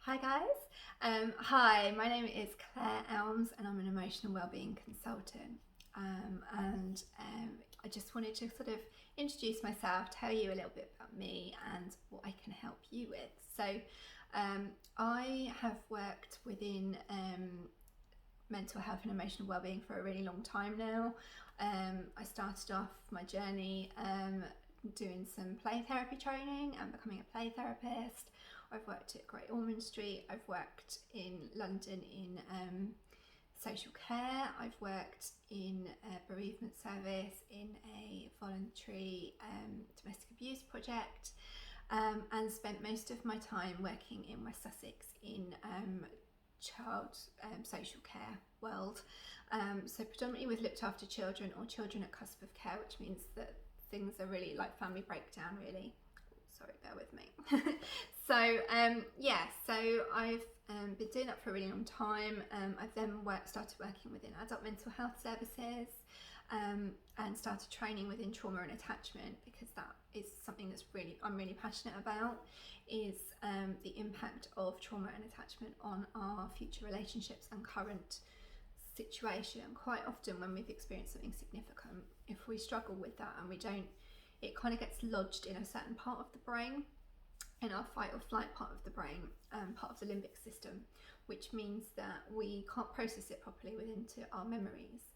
Hi guys. Hi, my name is Claire Elms and I'm an emotional wellbeing consultant. I just wanted to sort of introduce myself, tell you a little bit about me and what I can help you with. I have worked within mental health and emotional wellbeing for a really long time now. I started off my journey doing some play therapy training and becoming a play therapist. I've worked at Great Ormond Street. I've worked in London in social care. I've worked in a bereavement service, in a voluntary domestic abuse project, and spent most of my time working in West Sussex in child social care world. So predominantly with looked after children or children at cusp of care, which means that things are really like family breakdown really. Sorry, bear with me. So I've been doing that for a really long time. I've then started working within adult mental health services and started training within trauma and attachment, because that is something that's I'm really passionate about, is the impact of trauma and attachment on our future relationships and current situation. Quite often when we've experienced something significant, if we struggle with that and we don't, it kind of gets lodged in a certain part of the brain, in our fight or flight part of the brain, part of the limbic system, which means that we can't process it properly into our memories.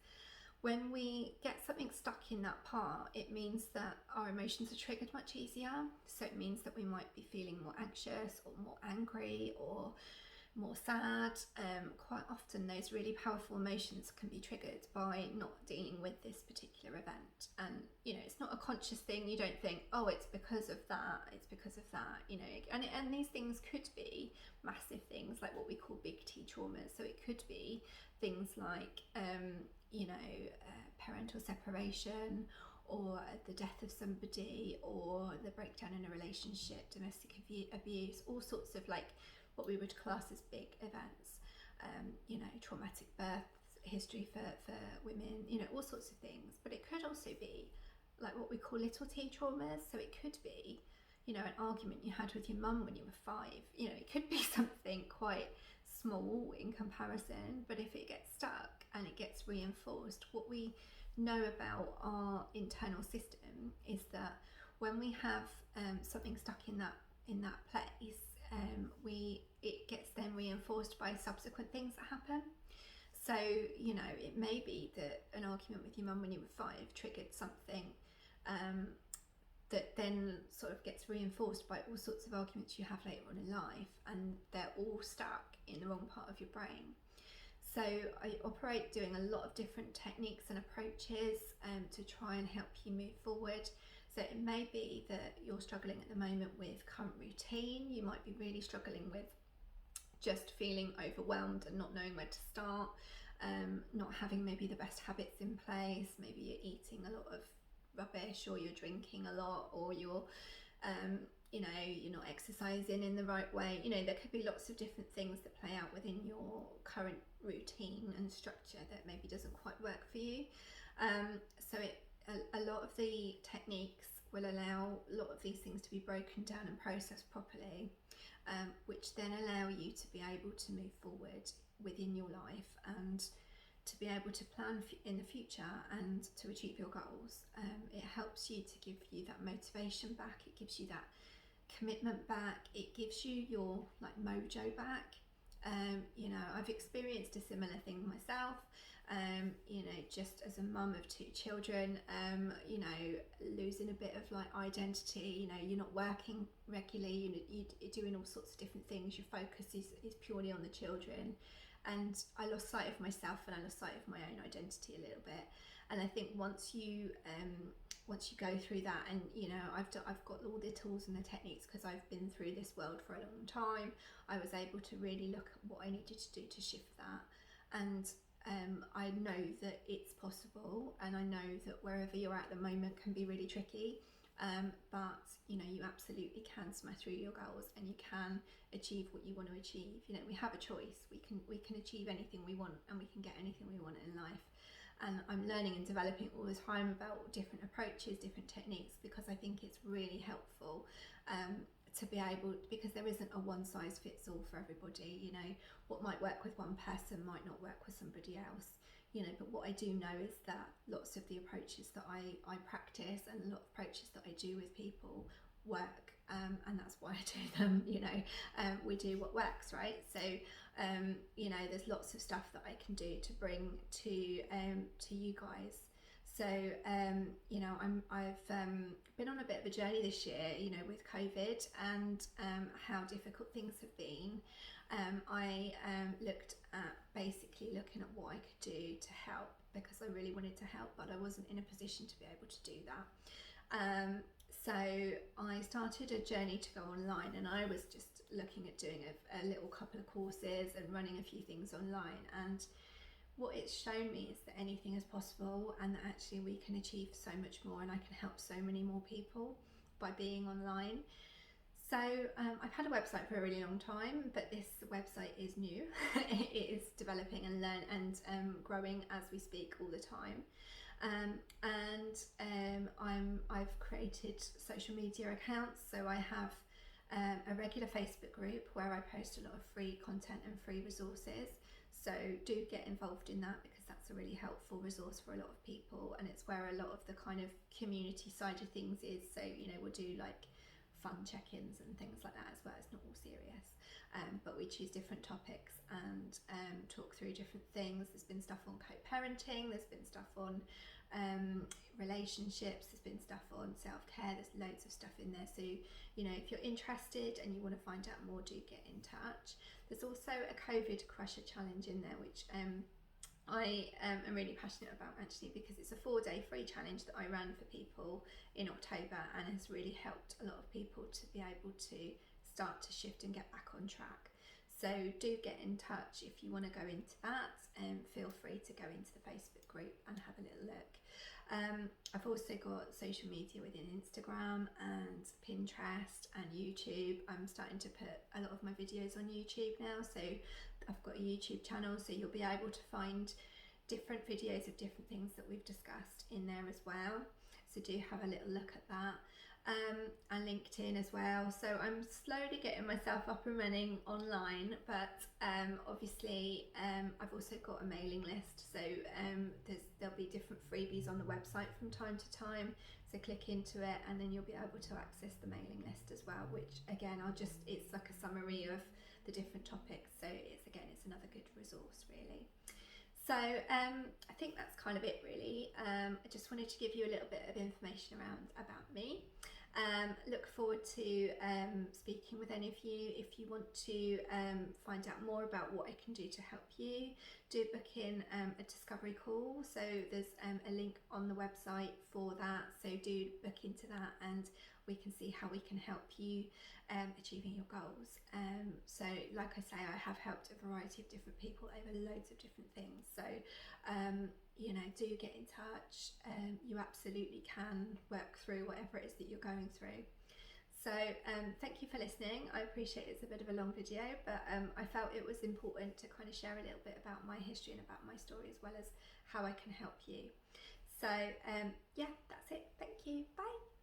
When we get something stuck in that part, it means that our emotions are triggered much easier. So it means that we might be feeling more anxious or more angry or more sad. Quite often those really powerful emotions can be triggered by not dealing with this particular event, and it's not a conscious thing. You don't think, oh, it's because of that, and these things could be massive things like what we call big T traumas. So it could be things like parental separation, or the death of somebody, or the breakdown in a relationship, domestic abuse, all sorts of like what we would class as big events, traumatic birth history for women, all sorts of things. But it could also be like what we call little T traumas. So it could be, an argument you had with your mum when you were 5. It could be something quite small in comparison, but if it gets stuck and it gets reinforced, what we know about our internal system is that when we have something stuck in that place, it gets then reinforced by subsequent things that happen. So it may be that an argument with your mum when you were 5 triggered something that then sort of gets reinforced by all sorts of arguments you have later on in life, and they're all stuck in the wrong part of your brain. So I operate doing a lot of different techniques and approaches to try and help you move forward. So it may be that you're struggling at the moment with current routine. You might be really struggling with just feeling overwhelmed and not knowing where to start, not having maybe the best habits in place. Maybe you're eating a lot of rubbish, or you're drinking a lot, or you're not exercising in the right way. There could be lots of different things that play out within your current routine and structure that maybe doesn't quite work for you. A lot of the techniques will allow a lot of these things to be broken down and processed properly, which then allow you to be able to move forward within your life and to be able to plan in the future and to achieve your goals. It helps you to give you that motivation back. It gives you that commitment back. It gives you your mojo back. I've experienced a similar thing myself. Just as a mum of 2 children, losing a bit of identity. You're not working regularly. You're doing all sorts of different things. Your focus is purely on the children. And I lost sight of myself, and I lost sight of my own identity a little bit. And I think once you go through that, and I've got all the tools and the techniques because I've been through this world for a long time, I was able to really look at what I needed to do to shift that. And I know that it's possible, and I know that wherever you're at the moment can be really tricky. But you absolutely can smash through your goals, and you can achieve what you want to achieve. We have a choice. We can achieve anything we want, and we can get anything we want in life. And I'm learning and developing all the time about different approaches, different techniques, because I think it's really helpful to be able, because there isn't a one size fits all for everybody. You know, what might work with one person might not work with somebody else. You know, but what I do know is that lots of the approaches that I practice and a lot of approaches that I do with people work, and that's why I do them. You know, we do what works, right? So you know, there's lots of stuff that I can do to bring to you guys. So you know, I've been on a bit of a journey this year, you know, with COVID and how difficult things have been. I looked at basically looking at what I could do to help, because I really wanted to help, but I wasn't in a position to be able to do that. So I started a journey to go online, and I was just looking at doing a little couple of courses and running a few things online. And what it's shown me is that anything is possible, and that actually we can achieve so much more, and I can help so many more people by being online. So I've had a website for a really long time, but this website is new. It is developing and growing as we speak all the time. I've created social media accounts. So I have a regular Facebook group where I post a lot of free content and free resources. So do get involved in that, because that's a really helpful resource for a lot of people, and it's where a lot of the kind of community side of things is. So, you know, we'll do like fun check-ins and things like that as well. It's not all serious, but we choose different topics and talk through different things. There's been stuff on co-parenting, there's been stuff on relationships, there's been stuff on self-care, there's loads of stuff in there. So, you know, if you're interested and you want to find out more, do get in touch. There's also a COVID Crusher challenge in there, which I am really passionate about, actually, because it's a 4-day free challenge that I ran for people in October, and has really helped a lot of people to be able to start to shift and get back on track. So do get in touch if you want to go into that, and feel free to go into the Facebook group and have a little look. I've also got social media within Instagram and Pinterest and YouTube. I'm starting to put a lot of my videos on YouTube now, so I've got a YouTube channel, so you'll be able to find different videos of different things that we've discussed in there as well. So do have a little look at that. And LinkedIn as well. So I'm slowly getting myself up and running online, but obviously I've also got a mailing list. So there'll be different freebies on the website from time to time. So click into it, and then you'll be able to access the mailing list as well, which again, it's like a summary of the different topics. So it's another good resource, really. So I think that's kind of it, really. I just wanted to give you a little bit of information about me. Look forward to speaking with any of you. If you want to find out more about what I can do to help you, do book in a discovery call. So there's a link on the website for that. So do book into that, and we can see how we can help you achieving your goals. So like I say, I have helped a variety of different people over loads of different things. So you know, do get in touch. You absolutely can work through whatever it is that you're going through. So thank you for listening. I appreciate it's a bit of a long video, but I felt it was important to kind of share a little bit about my history and about my story, as well as how I can help you. So yeah, that's it. Thank you. Bye.